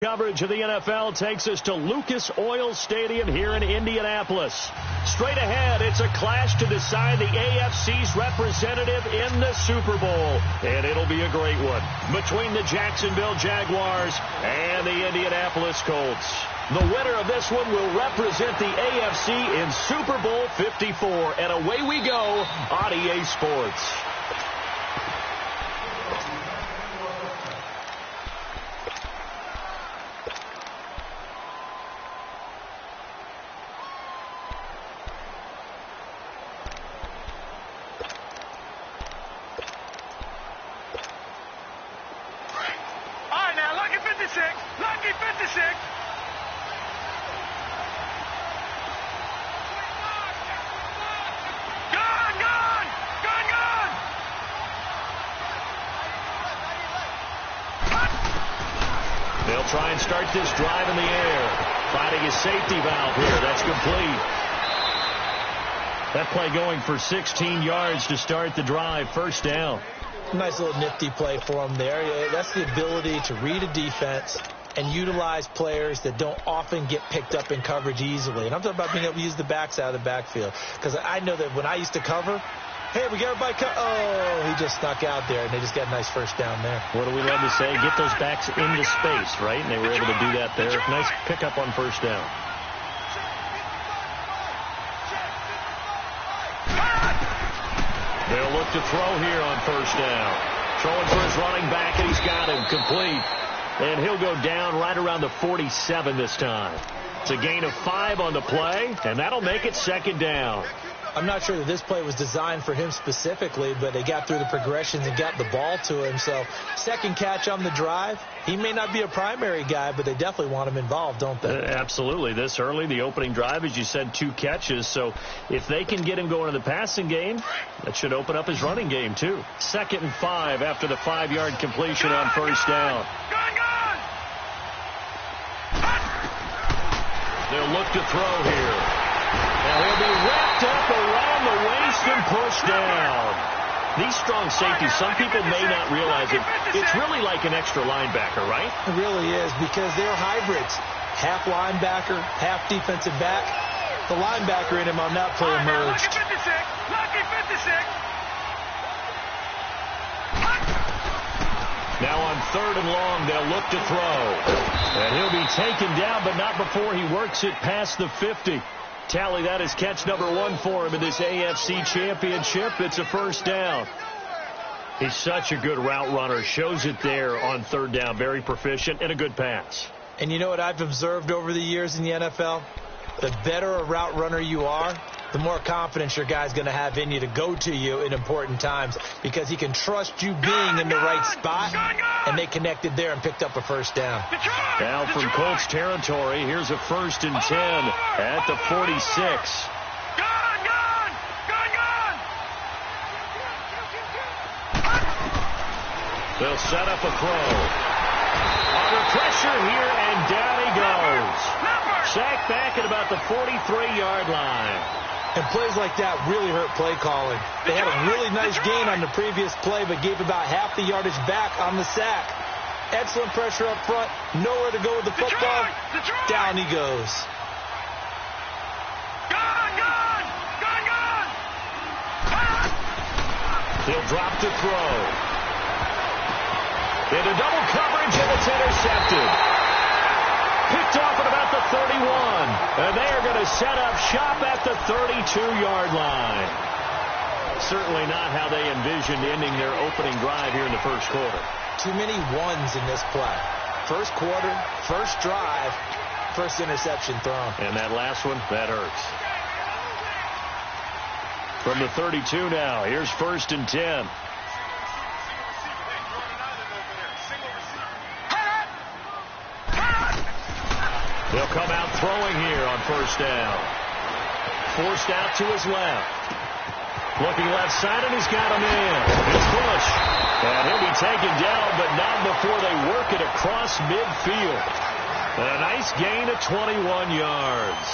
Coverage of the NFL takes us to Lucas Oil Stadium here in Indianapolis. Straight ahead, it's a clash to decide the AFC's representative in the Super Bowl. And it'll be a great one between the Jacksonville Jaguars and the Indianapolis Colts. The winner of this one will represent the AFC in Super Bowl 54. And away we go on EA Sports. Lucky 56. They'll try and start this drive in the air. Finding a safety valve here. That's complete. That play going for 16 yards to start the drive. First down. Nice little nifty play for him there. That's the ability to read a defense and utilize players that don't often get picked up in coverage easily. And I'm talking about being able to use the backs out of the backfield. Because I know that when I used to cover, hey, we got everybody oh, he just snuck out there, and they just got a nice first down there. What do we love to say? Get those backs into space, right? And they were able to do that there. Nice pickup on first down. They'll look to throw here on first down. Throwing for his running back, and he's got him complete. And he'll go down right around the 47 this time. It's a gain of 5 on the play, and that'll make it second down. I'm not sure that this play was designed for him specifically, but they got through the progressions and got the ball to him. So second catch on the drive. He may not be a primary guy, but they definitely want him involved, don't they? Absolutely. This early, the opening drive, as you said, 2 catches. So if they can get him going in the passing game, that should open up his running game, too. 2nd and 5 after the 5-yard completion on first down. They'll look to throw here. Now he'll be wrapped up around the waist and pushed down. These strong safeties, some people may not realize it. It's really like an extra linebacker, right? It really is, because they're hybrids. Half linebacker, half defensive back. The linebacker in him on that play emerged. Lucky 56. Now on 3rd and long, they'll look to throw. And he'll be taken down, but not before he works it past the 50. Tally, that is catch number 1 for him in this AFC Championship. It's a first down. He's such a good route runner. Shows it there on 3rd down. Very proficient and a good pass. And you know what I've observed over the years in the NFL? The better a route runner you are, the more confidence your guy's going to have in you to go to you in important times, because he can trust you being in the right spot, and they connected there and picked up a first down. Now from Colts territory, here's a 1st and 10 at the 46. They'll set up a throw. Under pressure here, and down he goes. Sacked back at about the 43-yard line. And plays like that really hurt play calling. They had a really nice gain on the previous play, but gave about half the yardage back on the sack. Excellent pressure up front. Nowhere to go with the football. Down he goes. He'll drop to throw. Into double coverage, and it's intercepted. Picked off at about the 31. And they are going to set up shop at the 32-yard line. Certainly not how they envisioned ending their opening drive here in the first quarter. Too many ones in this play. First quarter, first drive, first interception thrown. And that last one, that hurts. From the 32 now, here's 1st and 10. They'll come out throwing here on first down. Forced out to his left. Looking left side, and he's got him in. It's Bush. And he'll be taken down, but not before they work it across midfield. And a nice gain of 21 yards.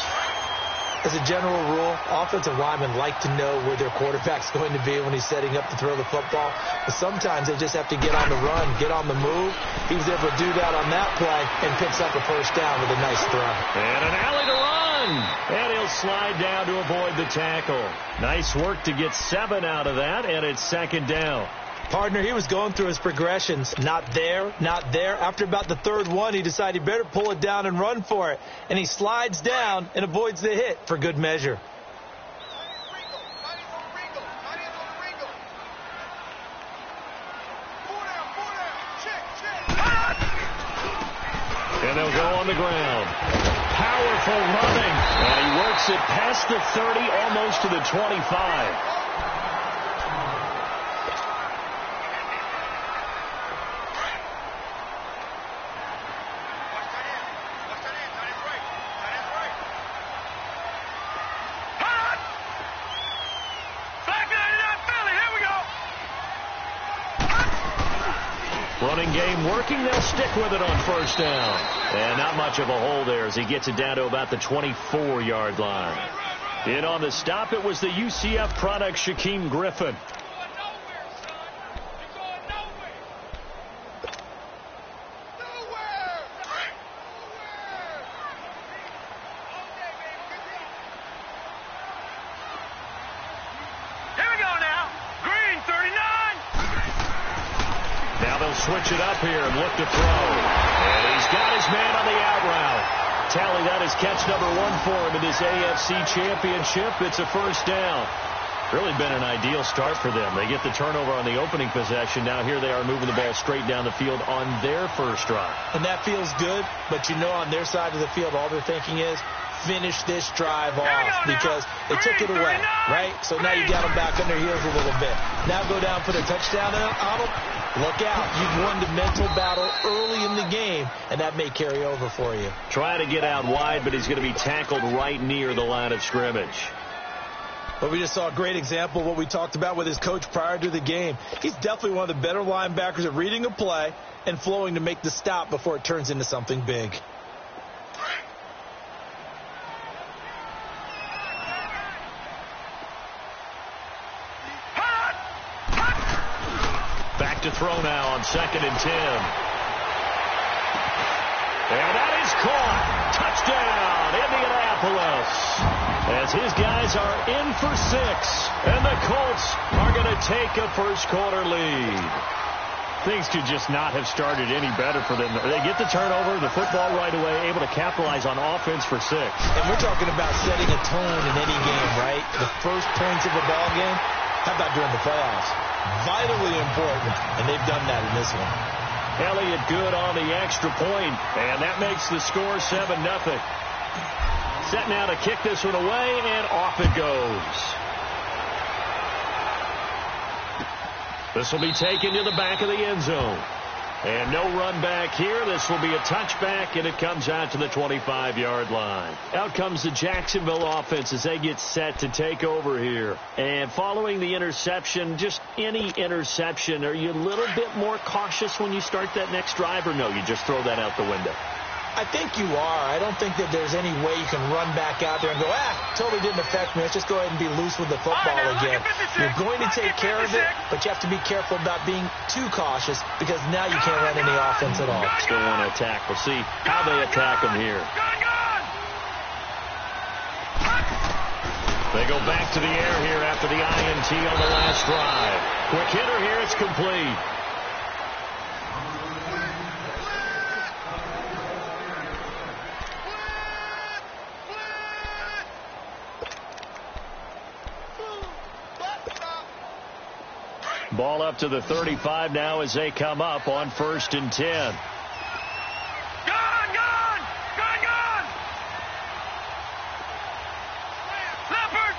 As a general rule, offensive linemen like to know where their quarterback's going to be when he's setting up to throw the football. But sometimes they just have to get on the run, get on the move. He was able to do that on that play and picks up a first down with a nice throw. And an alley to run. And he'll slide down to avoid the tackle. Nice work to get 7 out of that, and it's second down. Partner, he was going through his progressions. Not there, not there. After about the third one, he decided he better pull it down and run for it. And he slides down and avoids the hit for good measure. And they'll go on the ground. Powerful running. And he works it past the 30, almost to the 25. Running game working. They'll stick with it on first down. And not much of a hole there as he gets it down to about the 24-yard line. In on the stop, it was the UCF product, Shaquem Griffin. Switch it up here and look to throw. And he's got his man on the out route. Tally, that is catch number 1 for him in this AFC Championship. It's a first down. Really been an ideal start for them. They get the turnover on the opening possession. Now here they are moving the ball straight down the field on their first drive. And that feels good, but you know on their side of the field all they're thinking is finish this drive off because they took it away, right? So now you got them back on their heels a little bit. Now go down for the touchdown on them. Look out. You've won the mental battle early in the game, and that may carry over for you. Try to get out wide, but he's going to be tackled right near the line of scrimmage. But we just saw a great example of what we talked about with his coach prior to the game. He's definitely one of the better linebackers at reading a play and flowing to make the stop before it turns into something big. Back to throw now on 2nd and 10. And that is caught. Touchdown, Indianapolis. As his guys are in for 6. And the Colts are going to take a first quarter lead. Things could just not have started any better for them. They get the turnover, the football right away, able to capitalize on offense for 6. And we're talking about setting a tone in any game, right? The first points of a ball game. How about during the playoffs? Vitally important, and they've done that in this one. Elliott good on the extra point, and that makes the score 7-0. Set now to kick this one away, and off it goes. This will be taken to the back of the end zone. And no run back here. This will be a touchback, and it comes out to the 25-yard line. Out comes the Jacksonville offense as they get set to take over here. And following the interception, just any interception, are you a little bit more cautious when you start that next drive, or no, you just throw that out the window? I think you are. I don't think that there's any way you can run back out there and go, totally didn't affect me. Let's just go ahead and be loose with the football again. You're going to take care of it, but you have to be careful about being too cautious because now you can't run any offense at all. Still want to attack. We'll see how they attack them here. They go back to the air here after the INT on the last drive. Quick hitter here. It's complete. Ball up to the 35 now as they come up on 1st and 10. Gone! Leopard!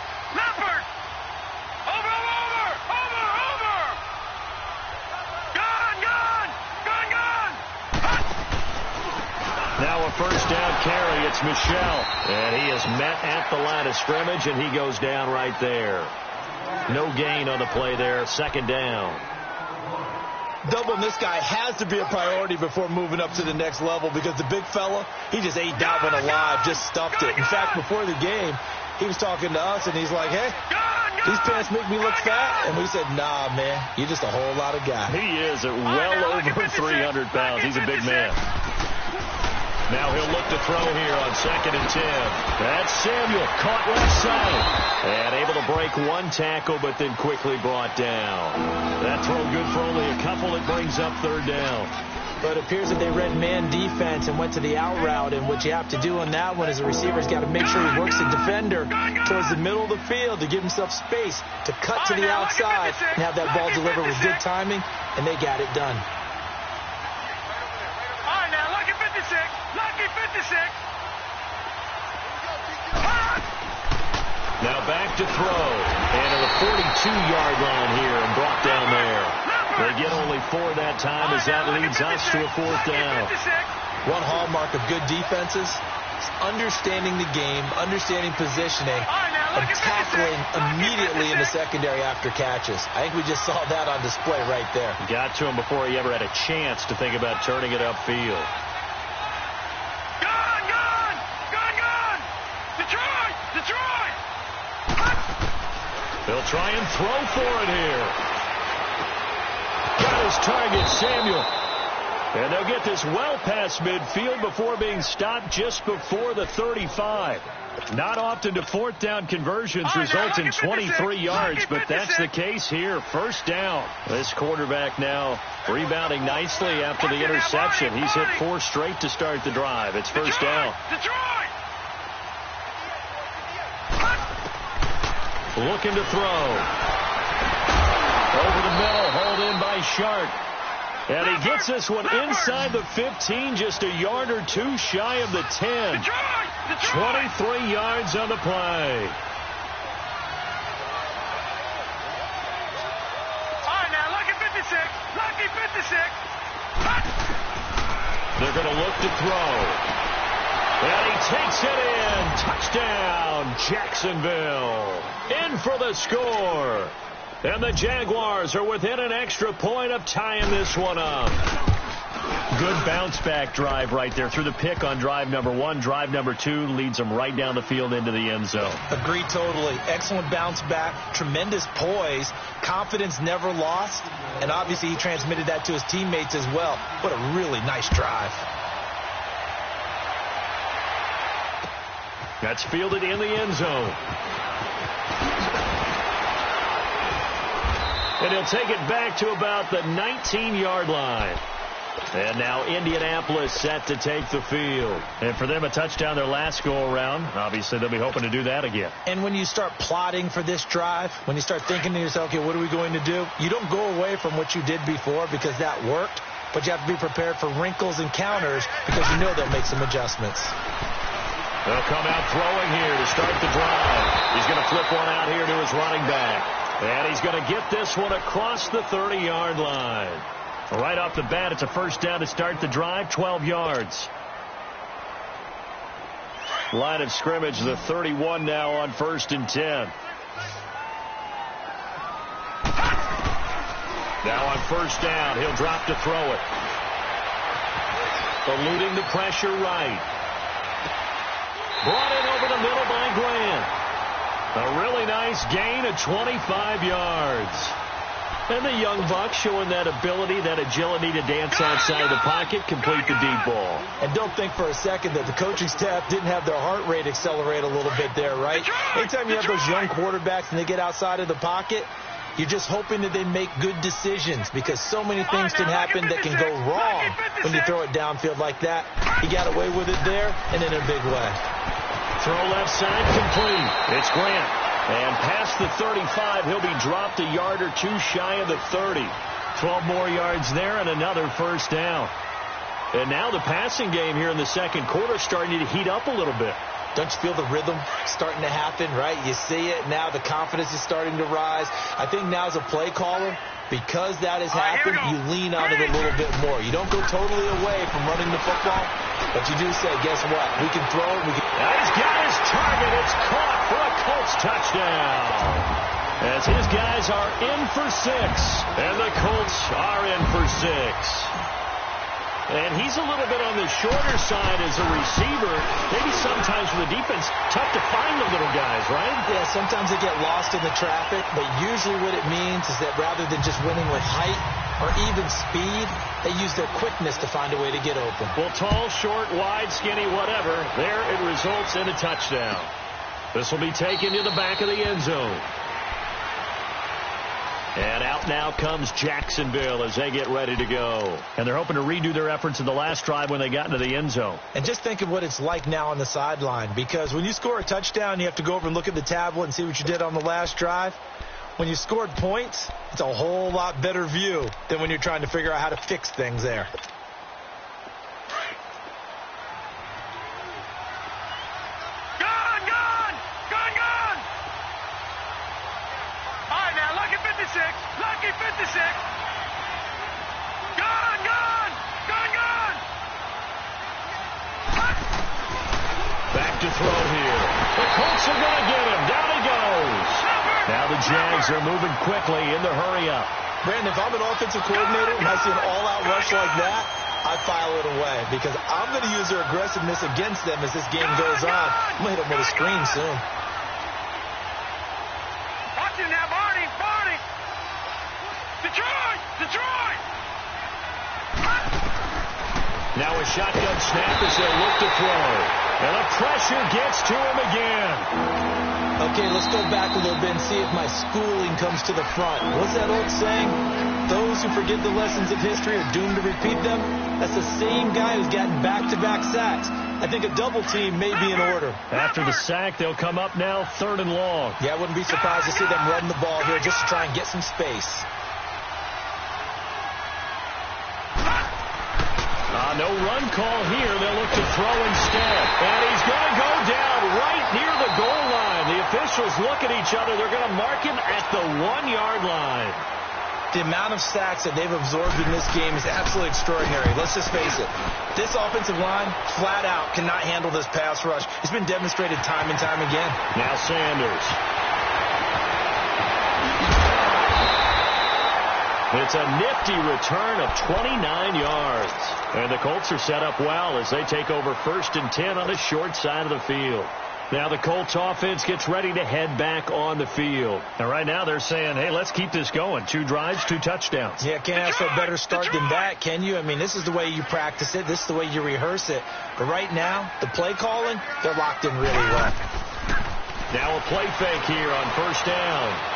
Over! Gone! Now a first down carry. It's Michel. And he is met at the line of scrimmage, and he goes down right there. No gain on the play there. 2nd down. Doubling this guy has to be a priority before moving up to the next level because the big fella, he just ate that one alive, just stuffed it. In fact, before the game, He was talking to us, and he's like, hey, these pants make me look fat. And we said, nah, man, you're just a whole lot of guy. He is at well over 300 pounds. He's a big man. Now he'll look to throw here on 2nd and 10. That's Samuel, caught left side. And able to break one tackle, but then quickly brought down. That throw good for only a couple. It brings up 3rd down. But it appears that they read man defense and went to the out route. And what you have to do on that one is the receiver's got to make sure he works the defender towards the middle of the field to give himself space to cut to the outside and have that ball delivered with good timing, and they got it done. All right, now, lucky 56. Lucky 56. Now back to throw. And at the 42-yard line here and brought down there. They get only 4 that time as that leads us to a 4th down. One hallmark of good defenses is understanding the game, understanding positioning, and tackling immediately in the secondary after catches. I think we just saw that on display right there. Got to him before he ever had a chance to think about turning it upfield. Gun! Detroit! They'll try and throw for it here. Got his target, Samuel. And they'll get this well past midfield before being stopped just before the 35. Not often do 4th down conversions result in 23 yards, but that's the case here. 1st down. This quarterback now rebounding nicely after the interception. He's hit 4 straight to start the drive. It's 1st down. Looking to throw. Over the middle, hauled in by Sharp. And he gets this one inside the 15, just a yard or 2 shy of the 10. 23 yards on the play. All right, now, lucky 56. Lucky 56. They're going to look to throw. And he takes it in. Touchdown, Jacksonville. In for the score. And the Jaguars are within an extra point of tying this one up. Good bounce-back drive right there through the pick on drive number 1. Drive number 2 leads them right down the field into the end zone. Agree totally. Excellent bounce-back, tremendous poise, confidence never lost, and obviously he transmitted that to his teammates as well. What a really nice drive. That's fielded in the end zone. And he'll take it back to about the 19-yard line. And now Indianapolis set to take the field. And for them, a touchdown their last go-around. Obviously, they'll be hoping to do that again. And when you start plotting for this drive, when you start thinking to yourself, okay, what are we going to do? You don't go away from what you did before because that worked. But you have to be prepared for wrinkles and counters because you know they'll make some adjustments. They'll come out throwing here to start the drive. He's going to flip one out here to his running back. And he's going to get this one across the 30-yard line. Right off the bat, it's a 1st down to start the drive, 12 yards. Line of scrimmage, the 31 now on 1st and 10. Now on 1st down, he'll drop to throw it. Eluding the pressure right. Brought in over the middle by Grant. A really nice gain of 25 yards. And the young buck showing that ability, that agility to dance outside of the pocket, complete the deep ball. And don't think for a second that the coaching staff didn't have their heart rate accelerate a little bit there, right? Anytime you have those young quarterbacks and they get outside of the pocket, you're just hoping that they make good decisions because so many things can happen that can go wrong when you throw it downfield like that. He got away with it there and in a big way. Throw left side complete. It's Grant. And past the 35, he'll be dropped a yard or 2 shy of the 30. 12 more yards there and another 1st down. And now the passing game here in the 2nd quarter starting to heat up a little bit. Don't you feel the rhythm starting to happen, right? You see it now. The confidence is starting to rise. I think now as a play caller, because that has happened, you lean on it a little bit more. You don't go totally away from running the football, but you do say, guess what? We can throw it. He's got his target. It's caught for a Colts touchdown. As his guys are in for 6, and the Colts are in for 6. And he's a little bit on the shorter side as a receiver. Maybe sometimes for the defense, tough to find the little guys, right? Yeah, sometimes they get lost in the traffic, but usually what it means is that rather than just winning with height or even speed, they use their quickness to find a way to get open. Well, tall, short, wide, skinny, whatever, there it results in a touchdown. This will be taken to the back of the end zone. And out now comes Jacksonville as they get ready to go. And they're hoping to redo their efforts in the last drive when they got into the end zone. And just think of what it's like now on the sideline, because when you score a touchdown, you have to go over and look at the tablet and see what you did on the last drive. When you scored points, it's a whole lot better view than when you're trying to figure out how to fix things there. Lucky 56. Gone. Back to throw here. The Colts are going to get him. Down he goes. Now the Jags are moving quickly in the hurry up. Brandon, if I'm an offensive coordinator and I see an all-out rush like that, I file it away because I'm going to use their aggressiveness against them as this game goes on. I'm going to hit them with a screen soon. Watch him now, Barney. Detroit! Now a shotgun snap as they look to throw. And the pressure gets to him again. Okay, let's go back a little bit and see if my schooling comes to the front. What's that old saying? Those who forget the lessons of history are doomed to repeat them. That's the same guy who's gotten back-to-back sacks. I think a double team may be in order. After the sack, they'll come up now 3rd and long. Yeah, I wouldn't be surprised to see them run the ball here just to try and get some space. No run call here. They'll look to throw instead. And he's going to go down right near the goal line. The officials look at each other. They're going to mark him at the 1-yard line. The amount of sacks that they've absorbed in this game is absolutely extraordinary. Let's just face it. This offensive line, flat out, cannot handle this pass rush. It's been demonstrated time and time again. Now Sanders. It's a nifty return of 29 yards. And the Colts are set up well as they take over 1st and 10 on the short side of the field. Now the Colts offense gets ready to head back on the field. And right now they're saying, hey, let's keep this going. 2 drives, 2 touchdowns. Yeah, can't ask for a better start than that, can you? I mean, this is the way you practice it. This is the way you rehearse it. But right now, the play calling, they're locked in really well. Now a play fake here on 1st down.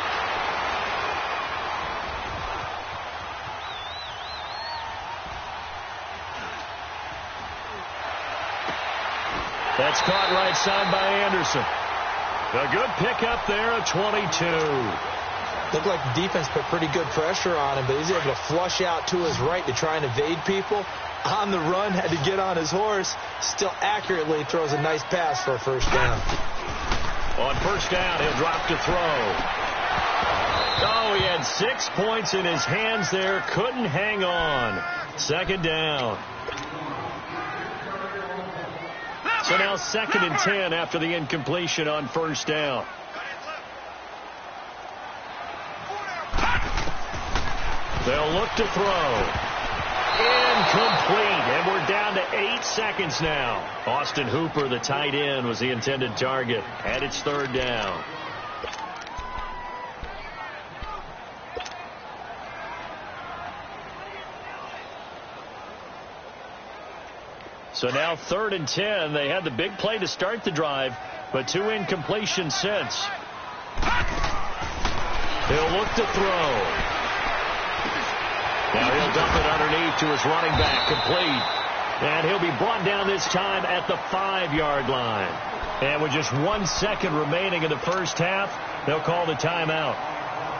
That's caught right side by Anderson. A good pickup there at 22. Looked like the defense put pretty good pressure on him, but he's able to flush out to his right to try and evade people. On the run, had to get on his horse. Still accurately throws a nice pass for a 1st down. On 1st down, he'll drop to throw. Oh, he had 6 points in his hands there. Couldn't hang on. 2nd down. So now 2nd and 10 after the incompletion on 1st down. They'll look to throw. Incomplete. And we're down to 8 seconds now. Austin Hooper, the tight end, was the intended target. And it's 3rd down. So now 3rd and 10. They had the big play to start the drive, but 2 incompletions since. He'll look to throw. Now he'll dump it underneath to his running back, complete. And he'll be brought down this time at the 5-yard line. And with just 1 second remaining in the 1st half, they'll call the timeout.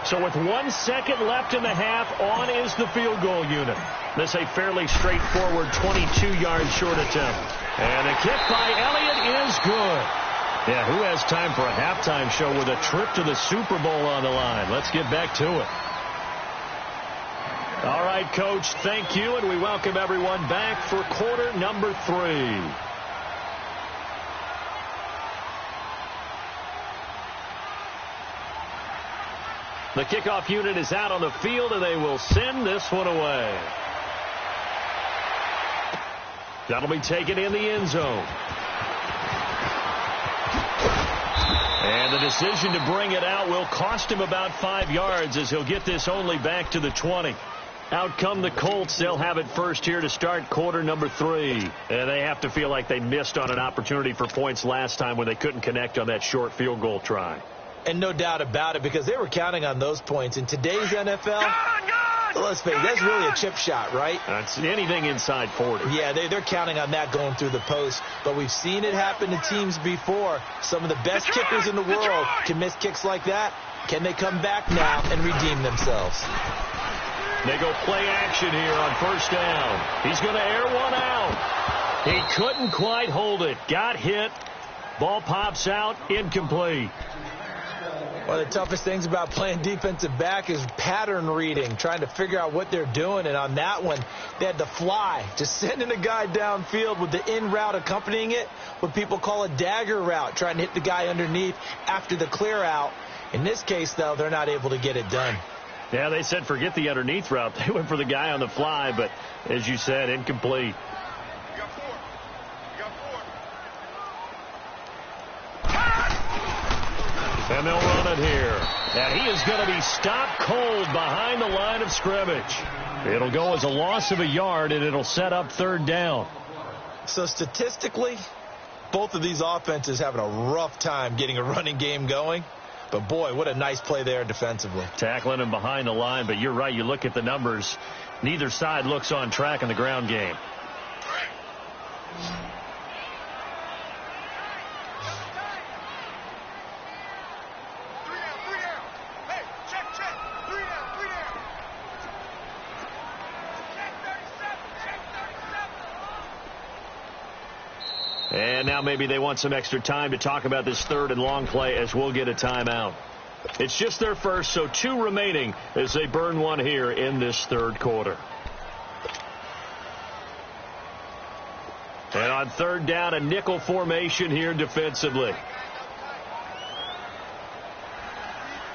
So with 1 second left in the half, on is the field goal unit. This a fairly straightforward 22-yard short attempt. And a kick by Elliott is good. Yeah, who has time for a halftime show with a trip to the Super Bowl on the line? Let's get back to it. All right, Coach, thank you, and we welcome everyone back for quarter number 3. The kickoff unit is out on the field, and they will send this one away. That'll be taken in the end zone. And the decision to bring it out will cost him about 5 yards as he'll get this only back to the 20. Out come the Colts. They'll have it first here to start quarter number 3. And they have to feel like they missed on an opportunity for points last time when they couldn't connect on that short field goal try. And no doubt about it, because they were counting on those points. In today's NFL, let's face it, that's really a chip shot, right? That's anything inside 40. Yeah, they're counting on that going through the post. But we've seen it happen to teams before. Some of the best kickers in the world can miss kicks like that. Can they come back now and redeem themselves? They go play action here on first down. He's going to air one out. He couldn't quite hold it. Got hit. Ball pops out. Incomplete. One of the toughest things about playing defensive back is pattern reading, trying to figure out what they're doing. And on that one, they had to fly, just sending a guy downfield with the in route accompanying it, what people call a dagger route, trying to hit the guy underneath after the clear out. In this case, though, they're not able to get it done. Yeah, they said forget the underneath route. They went for the guy on the fly, but as you said, incomplete. And they'll run it here. And he is going to be stopped cold behind the line of scrimmage. It'll go as a loss of a yard, and it'll set up third down. So statistically, both of these offenses having a rough time getting a running game going. But, boy, what a nice play there defensively. Tackling him behind the line, but you're right. You look at the numbers. Neither side looks on track in the ground game. And now maybe they want some extra time to talk about this third and long play as we'll get a timeout. It's just their first, so 2 remaining as they burn one here in this third quarter. And on third down, a nickel formation here defensively.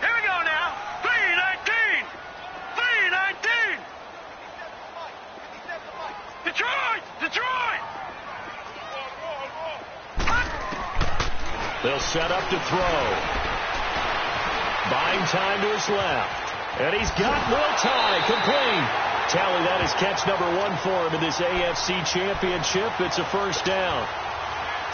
Here we go now. 3-19. 3-19. Detroit! Detroit! They'll set up to throw. Buying time to his left. And he's got more time. Complete. Tally, that is catch number 1 for him in this AFC Championship. It's a first down.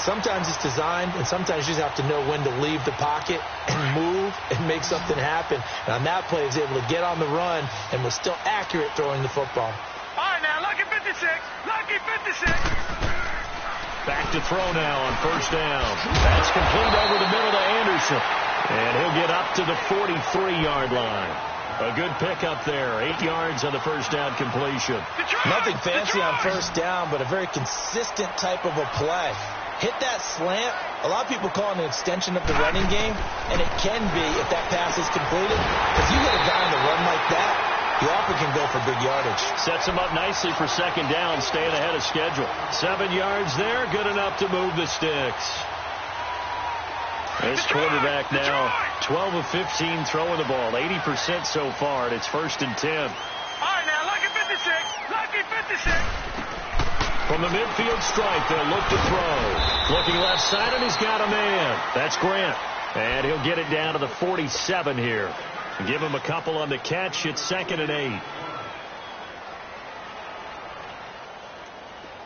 Sometimes it's designed, and sometimes you just have to know when to leave the pocket and move and make something happen. And on that play, he was able to get on the run and was still accurate throwing the football. All right, now, lucky 56. Lucky 56. Back to throw now on first down. That's complete over the middle to Anderson. And he'll get up to the 43-yard line. A good pickup there. 8 yards on the first down completion. Nothing fancy on first down, but a very consistent type of a play. Hit that slant. A lot of people call it an extension of the running game, and it can be if that pass is completed. If you get a guy on the run like that, he often can go for big yardage. Sets him up nicely for second down, staying ahead of schedule. 7 yards there, good enough to move the sticks. This quarterback now 12 of 15 throwing the ball, 80% so far, and it's first and 10. All right, now, lucky 56. Lucky 56. From the midfield stripe, they'll look to throw. Looking left side, and he's got a man. That's Grant. And he'll get it down to the 47 here. Give him a couple on the catch. It's 2nd and 8.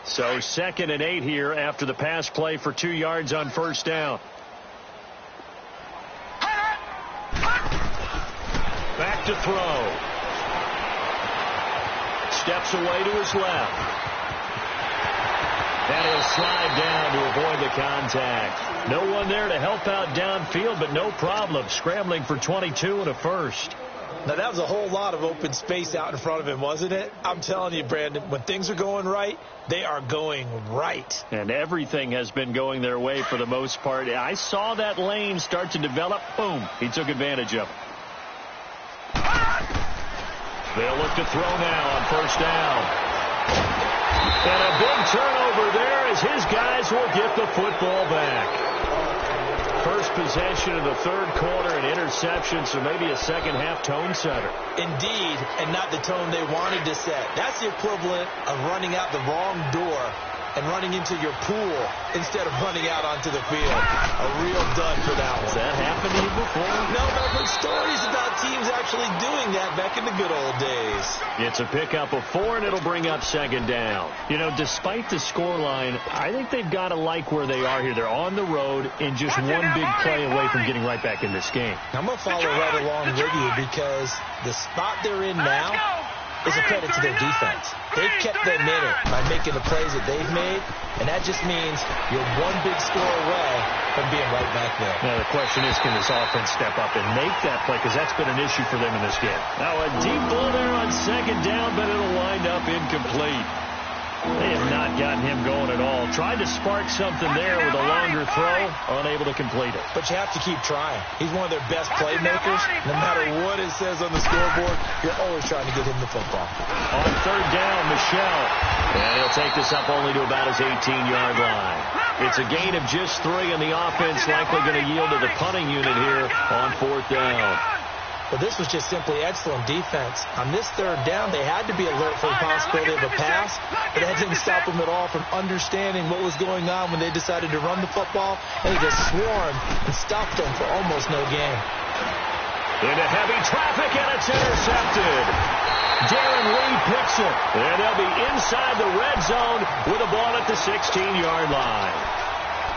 So 2nd and 8 here after the pass play for 2 yards on first down. Back to throw. Steps away to his left. And he'll slide down to avoid the contact. No one there to help out downfield, but no problem. Scrambling for 22 and a first. Now, that was a whole lot of open space out in front of him, wasn't it? I'm telling you, Brandon, when things are going right, they are going right. And everything has been going their way for the most part. I saw that lane start to develop. Boom. He took advantage of it. They'll look to throw now on first down. And a big turnover there as his guys will get the football back. First possession of the third quarter, an interception, so maybe a second-half tone setter. Indeed, and not the tone they wanted to set. That's the equivalent of running out the wrong door and running into your pool instead of running out onto the field. A real dud for that one. Has that happened to you before? No, but I've heard stories about teams actually doing that back in the good old days. It's a pickup of 4, and it'll bring up second down. You know, despite the scoreline, I think they've got to like where they are here. They're on the road and just one big play away from getting right back in this game. I'm going to follow right along with you because the spot they're in now is a credit to their defense. They've kept them in it by making the plays that they've made, and that just means you're one big score away from being right back there. Now, the question is, can this offense step up and make that play? Because that's been an issue for them in this game. Now, a deep ball there on second down, but it'll wind up incomplete. They have not gotten him going at all. Tried to spark something there with a longer throw, unable to complete it. But you have to keep trying. He's one of their best playmakers. No matter what it says on the scoreboard, you're always trying to get him the football. On third down, Michel. And he'll take this up only to about his 18-yard line. It's a gain of just 3, and the offense likely going to yield to the punting unit here on fourth down. Well, this was just simply excellent defense. On this third down, they had to be alert for the possibility of a pass, but that didn't stop them at all from understanding what was going on when they decided to run the football, and they just swarmed and stopped them for almost no gain. Into heavy traffic, and it's intercepted. Darren Lee picks it, and they'll be inside the red zone with a ball at the 16-yard line.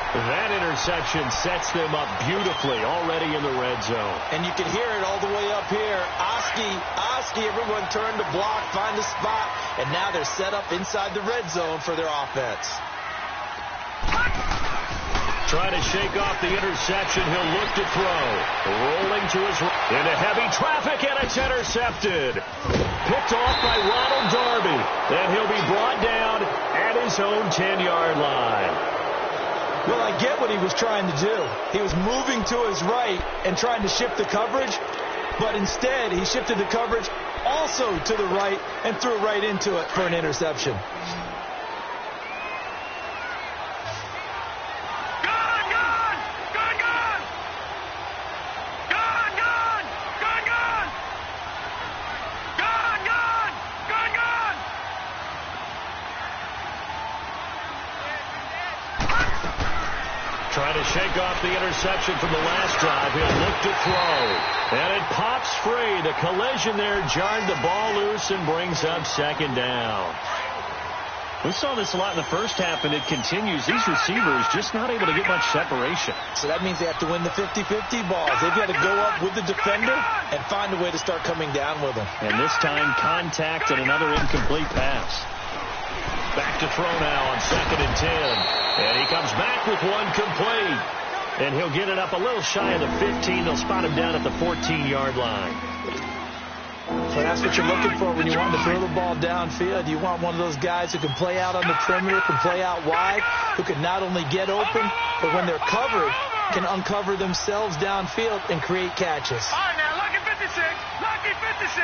That interception sets them up beautifully already in the red zone. And you can hear it all the way up here. Oski, everyone turned to block, find a spot, and now they're set up inside the red zone for their offense. Trying to shake off the interception. He'll look to throw. Rolling to his right. Into heavy traffic, and it's intercepted. Picked off by Ronald Darby. And he'll be brought down at his own 10-yard line. Well, I get what he was trying to do. He was moving to his right and trying to shift the coverage, but instead he shifted the coverage also to the right and threw right into it for an interception. Trying to shake off the interception from the last drive. He'll look to throw. And it pops free. The collision there jarred the ball loose and brings up second down. We saw this a lot in the first half, and it continues. These receivers just not able to get much separation. So that means they have to win the 50-50 balls. They've got to go up with the defender and find a way to start coming down with them. And this time, contact and another incomplete pass. Back to throw now on second and 10. And he comes back with one complete. And he'll get it up a little shy of the 15. They'll spot him down at the 14-yard line. So that's what you're looking for when you want to throw the ball downfield. You want one of those guys who can play out on the perimeter, can play out wide, who can not only get open, but when they're covered, can uncover themselves downfield and create catches. All right, now, lucky 56. Lucky 56.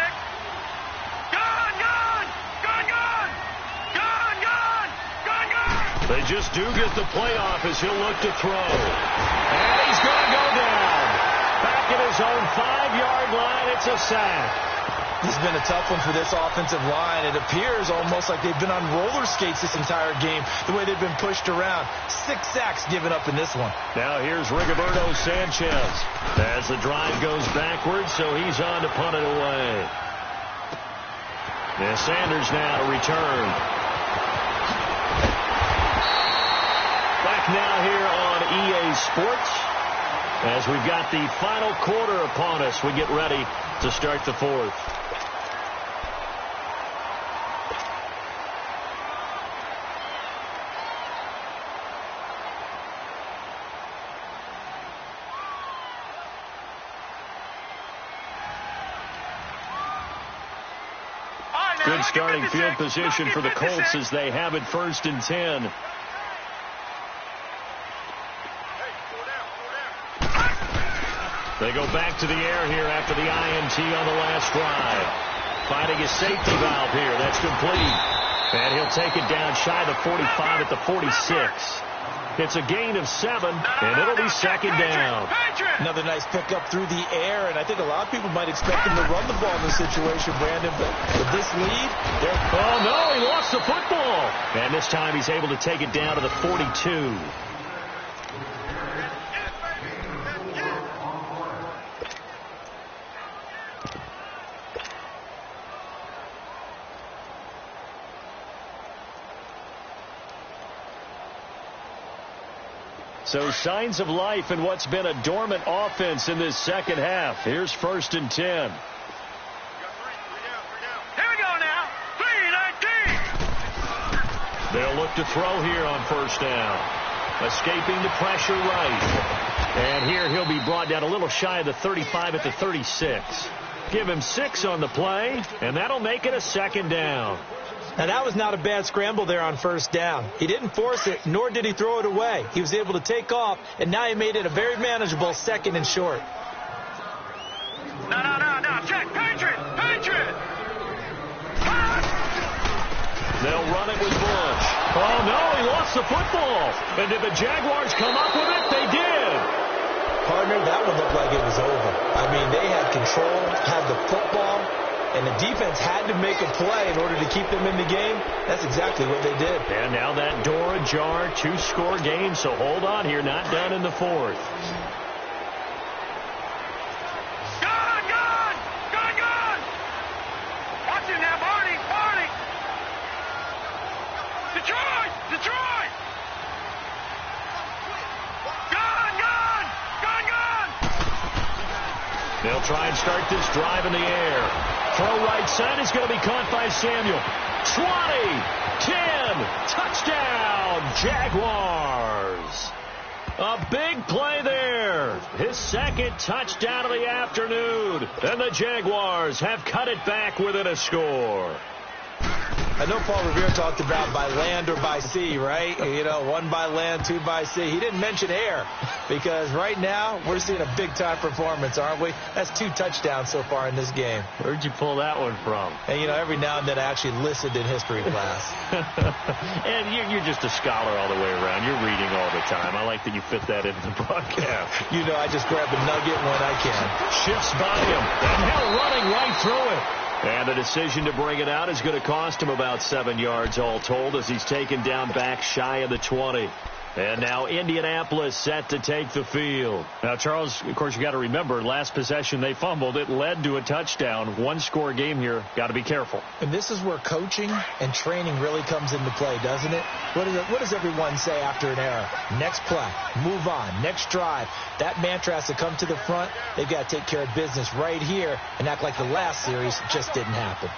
Gone, gone. Gone, gone. Gone, gone. Gone, gone. They just do get the playoff as he'll look to throw. And he's going to go down. Back at his own 5-yard line, it's a sack. This has been a tough one for this offensive line. It appears almost like they've been on roller skates this entire game, the way they've been pushed around. 6 sacks given up in this one. Now here's Rigoberto Sanchez as the drive goes backwards, so he's on to punt it away. And Sanders now to return. Back now here on EA Sports as we've got the final quarter upon us. We get ready to start the fourth. Good starting field position for the Colts as they have it 1st and 10. They go back to the air here after the INT on the last drive. Finding a safety valve here. That's complete. And he'll take it down shy of the 45 at the 46. It's a gain of 7, and it'll be second down. Another nice pickup through the air, and I think a lot of people might expect him to run the ball in this situation, Brandon, but with this lead, oh, no, he lost the football. And this time he's able to take it down to the 42. So signs of life in what's been a dormant offense in this second half. Here's 1st and 10. Here we go now. 3-19. They'll look to throw here on 1st down. Escaping the pressure right. And here he'll be brought down a little shy of the 35 at the 36. Give him 6 on the play, and that'll make it a 2nd down. Now, that was not a bad scramble there on 1st down. He didn't force it, nor did he throw it away. He was able to take off, and now he made it a very manageable 2nd and short. No. Check. Patriot. They'll run it with Bush. Oh, no, he lost the football. And did the Jaguars come up with it? They did. Partner, that one looked like it was over. I mean, they had control, had the football, and the defense had to make a play in order to keep them in the game. That's exactly what they did. And now that door ajar, 2-score game, so hold on here, not done in the 4th. Gone! Watch it now, Barney! Detroit! Gone! They'll try and start this drive in the air. Throw right side is going to be caught by Samuel. 20, 10, touchdown, Jaguars. A big play there. His 2nd touchdown of the afternoon. And the Jaguars have cut it back within a score. I know Paul Revere talked about by land or by sea, right? You know, 1 by land, 2 by sea. He didn't mention air because right now we're seeing a big-time performance, aren't we? That's 2 touchdowns so far in this game. Where'd you pull that one from? And, you know, every now and then I actually listened in history class. And you're just a scholar all the way around. You're reading all the time. I like that you fit that into the broadcast. You know, I just grab a nugget when I can. Shifts by him. And now running right through it. And the decision to bring it out is going to cost him about 7 yards all told as he's taken down back shy of the 20. And now Indianapolis set to take the field. Now, Charles, of course, you got to remember, last possession they fumbled. It led to a touchdown. 1-score game here. Got to be careful. And this is where coaching and training really comes into play, doesn't it? What does everyone say after an error? Next play, move on, next drive. That mantra has to come to the front. They've got to take care of business right here and act like the last series just didn't happen.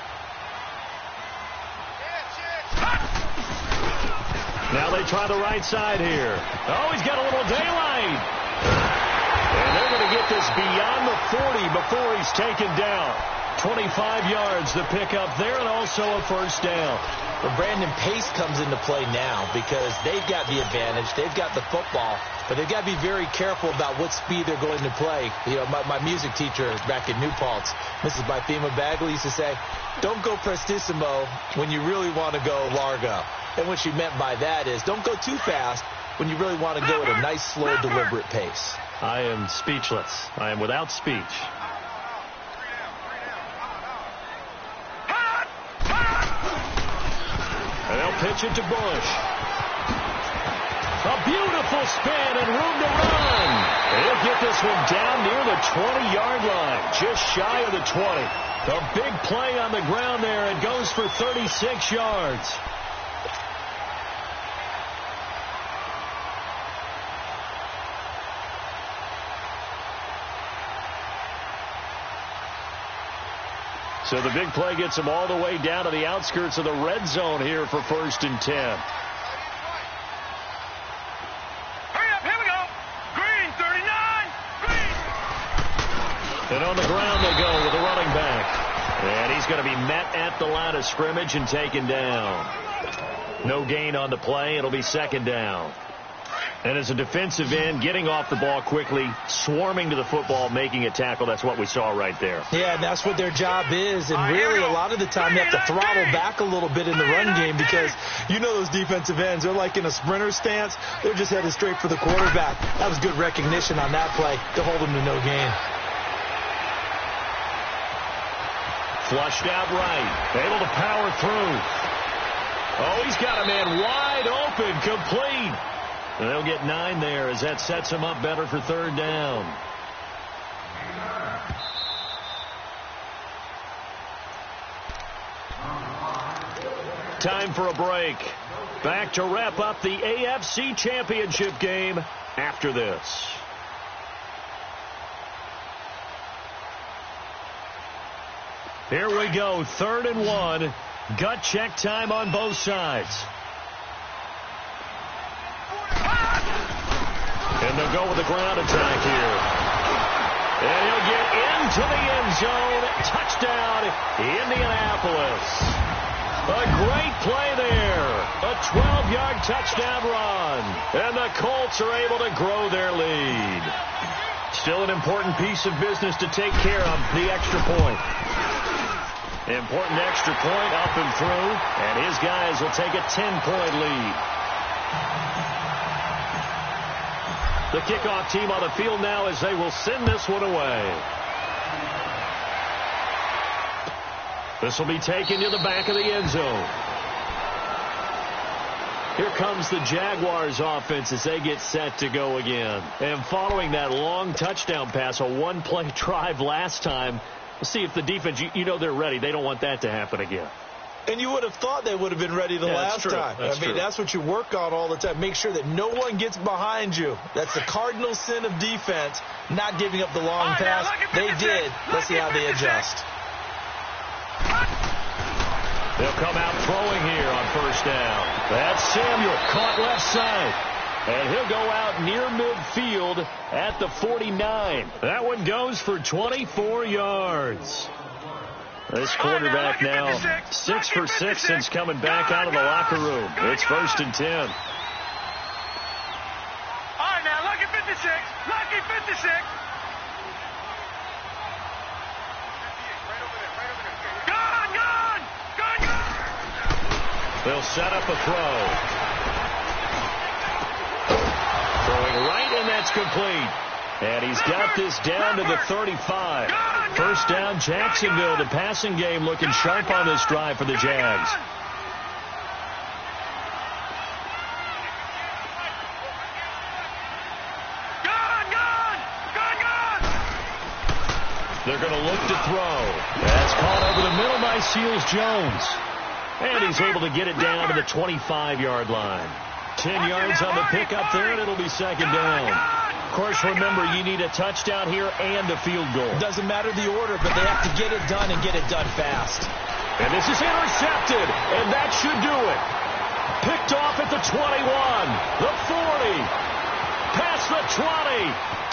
Now they try the right side here. Oh, he's got a little daylight. And they're going to get this beyond the 40 before he's taken down. 25 yards the pickup there, and also a 1st down. But Brandon, pace comes into play now because they've got the advantage. They've got the football, but they've got to be very careful about what speed they're going to play. You know, my music teacher back in New Paltz, Mrs. Bythema Bagley, used to say, don't go prestissimo when you really want to go largo. And what she meant by that is don't go too fast when you really want to go at a nice, slow, deliberate pace. I am speechless. I am without speech. And they'll pitch it to Bush. A beautiful spin and room to run. They'll get this one down near the 20-yard line, just shy of the 20. A big play on the ground there. It goes for 36 yards. So the big play gets him all the way down to the outskirts of the red zone here for 1st and 10. Hurry up, here we go. Green, 39. Green. And on the ground they go with the running back. And he's going to be met at the line of scrimmage and taken down. No gain on the play. It'll be 2nd down. And as a defensive end, getting off the ball quickly, swarming to the football, making a tackle, that's what we saw right there. Yeah, and that's what their job is. And really, a lot of the time, you have to throttle back a little bit in the run game because you know those defensive ends, they're like in a sprinter stance. They're just headed straight for the quarterback. That was good recognition on that play to hold them to no gain. Flushed out right, able to power through. Oh, he's got a man wide open, complete. And they'll get 9 there as that sets him up better for third down. Time for a break. Back to wrap up the AFC Championship game after this. Here we go, 3rd and 1. Gut check time on both sides. And they'll go with the ground attack here. And he'll get into the end zone. Touchdown, Indianapolis. A great play there. A 12-yard touchdown run. And the Colts are able to grow their lead. Still an important piece of business to take care of, the extra point. Important extra point up and through. And his guys will take a 10-point lead. The kickoff team on the field now as they will send this one away. This will be taken to the back of the end zone. Here comes the Jaguars offense as they get set to go again. And following that long touchdown pass, a one-play drive last time, we'll see if the defense, you know they're ready. They don't want that to happen again. And you would have thought they would have been ready the last time. That's what you work on all the time. Make sure that no one gets behind you. That's the cardinal sin of defense, not giving up the long pass. They did. Let's see how they adjust. They'll come out throwing here on first down. That's Samuel, caught left side. And he'll go out near midfield at the 49. That one goes for 24 yards. This quarterback now 6 for 6 since coming back out of the locker room. It's 1st and 10. All right, now, lucky 56. Lucky 56. Gone, gone. Gone, gone. They'll set up a throw. Throwing right, and that's complete. And he's got this down to the 35. First down, Jacksonville. The passing game looking sharp on this drive for the Jags. They're going to look to throw. That's caught over the middle by Seals-Jones. And he's able to get it down to the 25-yard line. 10 yards on the pickup there, and it'll be second down. Of course, remember, you need a touchdown here and a field goal. Doesn't matter the order, but they have to get it done and get it done fast. And this is intercepted, and that should do it. Picked off at the 21, the 40, past the 20,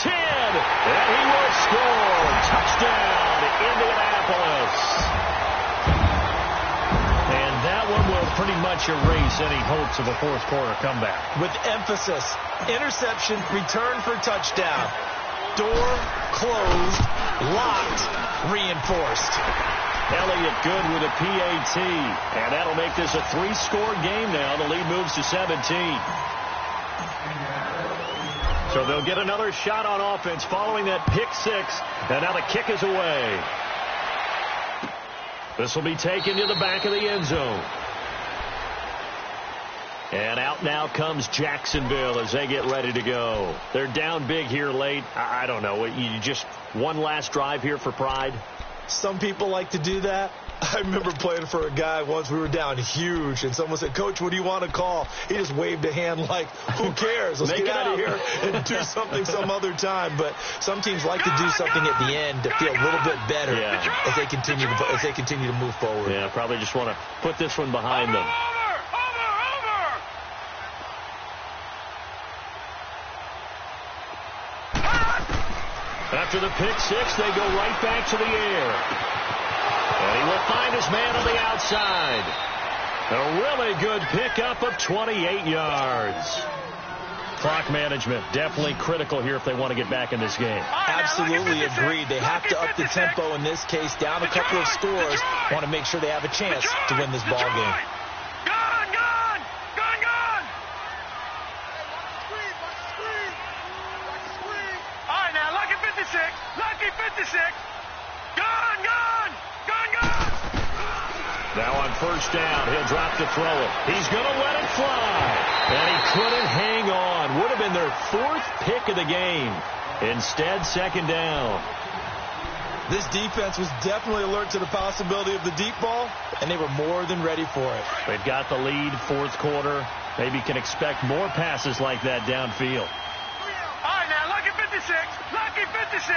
10, and he will score. Touchdown, Indianapolis. And that one will pretty much erase any hopes of a fourth quarter comeback. With emphasis, interception, return for touchdown. Door closed, locked, reinforced. Elliott good with a PAT. And that'll make this a 3-score game now. The lead moves to 17. So they'll get another shot on offense following that pick 6. And now the kick is away. This will be taken to the back of the end zone. And out now comes Jacksonville as they get ready to go. They're down big here late. I don't know. You just one last drive here for pride? Some people like to do that. I remember playing for a guy once. We were down huge, and someone said, "Coach, what do you want to call?" He just waved a hand like, who cares? Let's get out of here and do something some other time. But some teams like to do something at the end to feel a little bit better as they continue to move forward. Yeah, probably just want to put this one behind them. After the pick 6, they go right back to the air. And he will find his man on the outside. A really good pickup of 28 yards. clock management, definitely critical here if they want to get back in this game. Absolutely agreed. They have to up the tempo in this case, down a couple of scores. Want to make sure they have a chance to win this ball game. Gone, gone, gone, gone. All right, now, lucky 56, lucky 56. Gone, gone, gone, gone. Now on first down, he'll drop to throw it. He's going to let it fly. And he couldn't hang on. Would have been their 4th pick of the game. Instead, second down. This defense was definitely alert to the possibility of the deep ball, and they were more than ready for it. They've got the lead, 4th quarter. Maybe can expect more passes like that downfield. All right, now, lucky 56, lucky 56.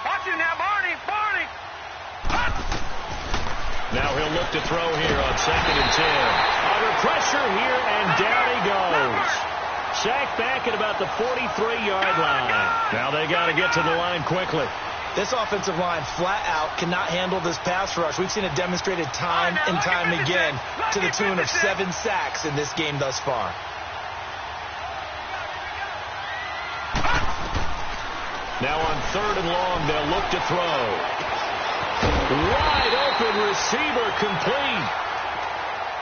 Watch it now, Barney, Barney. Now he'll look to throw here on 2nd and 10. Under pressure here, and down he goes. Sacked back at about the 43-yard line. Now they got to get to the line quickly. This offensive line flat out cannot handle this pass rush. We've seen it demonstrated time and time again to the tune of 7 sacks in this game thus far. Now on 3rd and long, they'll look to throw. Wide open receiver, complete.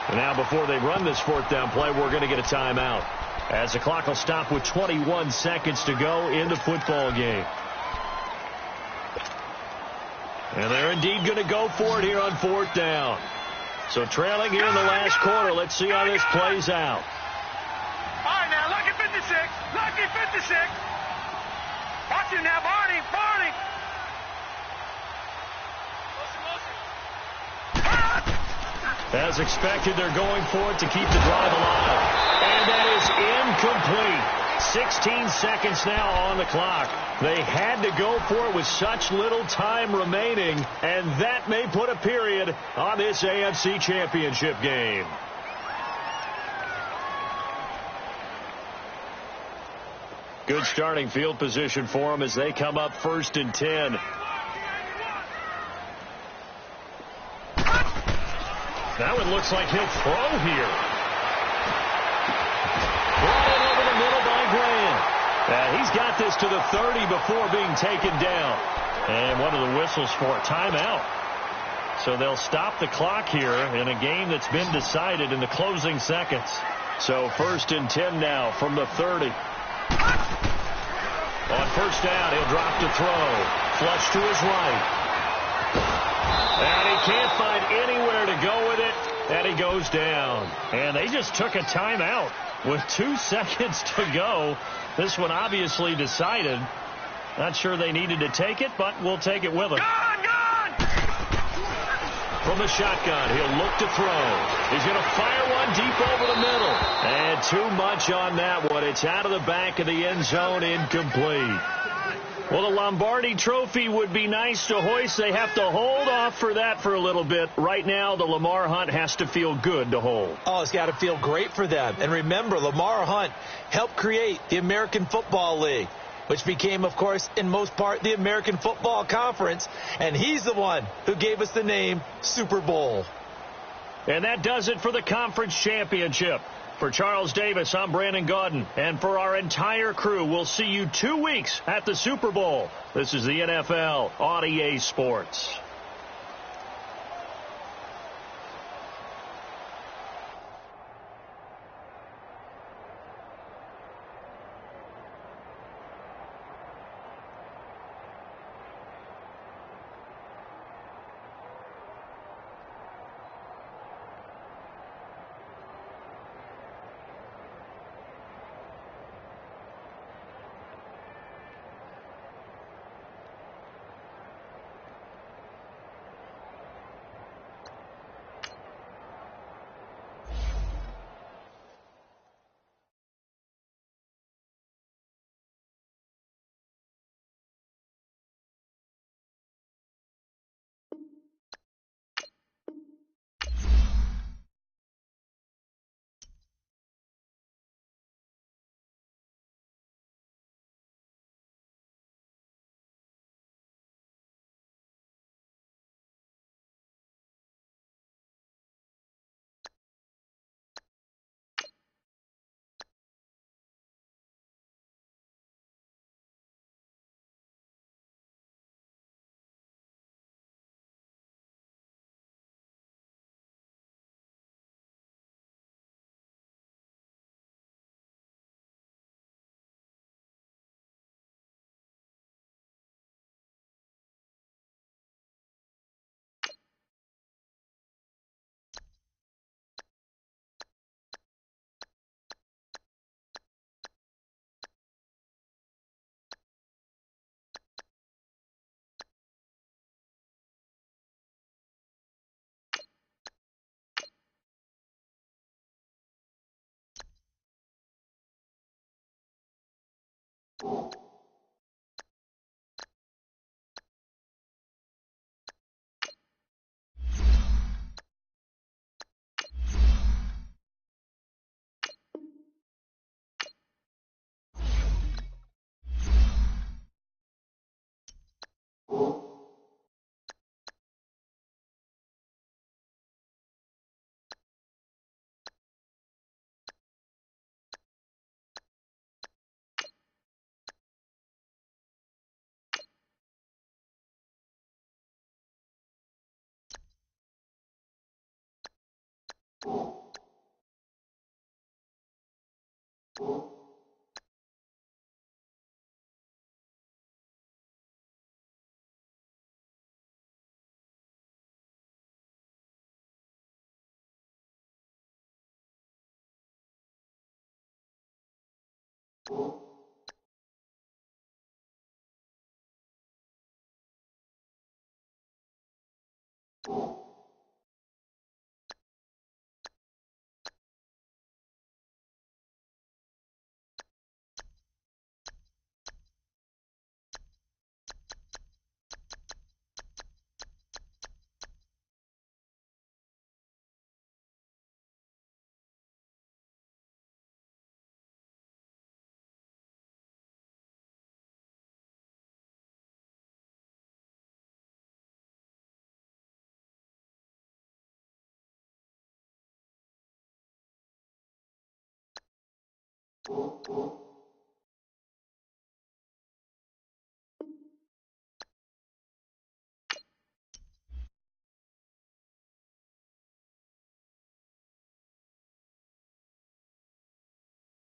And now before they run this 4th down play, we're going to get a timeout, as the clock will stop with 21 seconds to go in the football game. And they're indeed going to go for it here on 4th down. So trailing here in the last quarter. Let's see how this plays out. All right, now, lucky 56, lucky 56. Watch it now, Barney, Barney. As expected, they're going for it to keep the drive alive. And that is incomplete. 16 seconds now on the clock. They had to go for it with such little time remaining, and that may put a period on this AFC Championship game. Good starting field position for them as they come up 1st and 10. Now it looks like he'll throw here. Brought in over the middle by Graham. He's got this to the 30 before being taken down. And one of the whistles for a timeout. So they'll stop the clock here in a game that's been decided in the closing seconds. So 1st and 10 now from the 30. On first down, he'll drop to throw. Flush to his right. And he can't find anywhere to go with it, and he goes down. And they just took a timeout with 2 seconds to go. This one obviously decided. Not sure they needed to take it, but we'll take it with them. From the shotgun, he'll look to throw. He's going to fire one deep over the middle. And too much on that one. It's out of the back of the end zone, incomplete. Well, the Lombardi Trophy would be nice to hoist. They have to hold off for that for a little bit. Right now, the Lamar Hunt has to feel good to hold. Oh, it's got to feel great for them. And remember, Lamar Hunt helped create the American Football League, which became, of course, in most part, the American Football Conference. And he's the one who gave us the name Super Bowl. And that does it for the conference championship. For Charles Davis, I'm Brandon Gaudin. And for our entire crew, we'll see you 2 weeks at the Super Bowl. This is the NFL on EA Sports. you